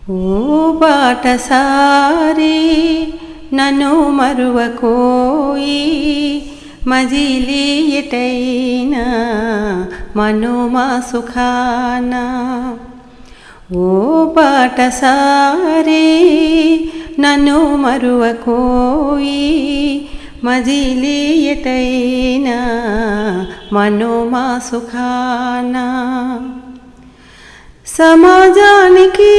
ఓ బాటసారి నన్ను మరువకోయి, మజిలీ ఎటైనా మనుమా సుఖాన. ఓ బాటసారి నన్ను మరువకోయి, మజిలీ ఎటైనా మనుమా సుఖాన. సమాజానికి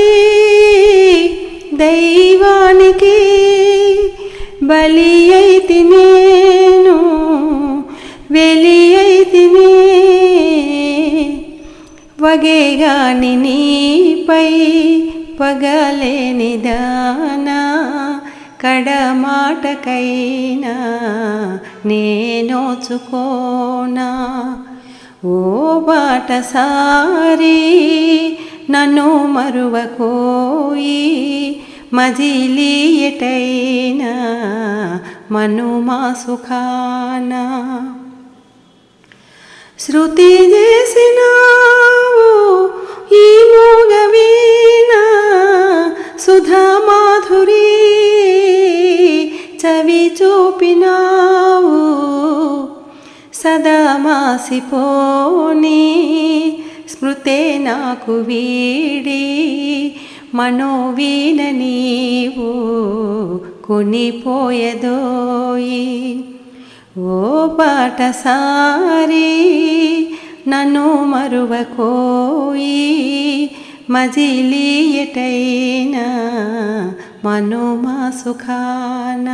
దైవానికి బలి అయితి నేను, వెలి అయితిని వగేగాని నీపై పగలేని దానా. కడమాటకైనా నేనోచుకోనా. ఓ బాటసారి నన్ను మరువకోయి, మజిలీ ఎటైనా మనుమా సుఖాన. శృతి చేసినావు ఈ మూగవీణ, సుధా మాధురి చవి చూపినావు. సదా మాసిపోని స్మృతే నాకు వీడి, మనోవీణ నీవు కొనిపోయదోయి. ఓ బాటసారి నన్ను మరువకోయి, మజిలీ ఎటైనా మనుమా సుఖాన.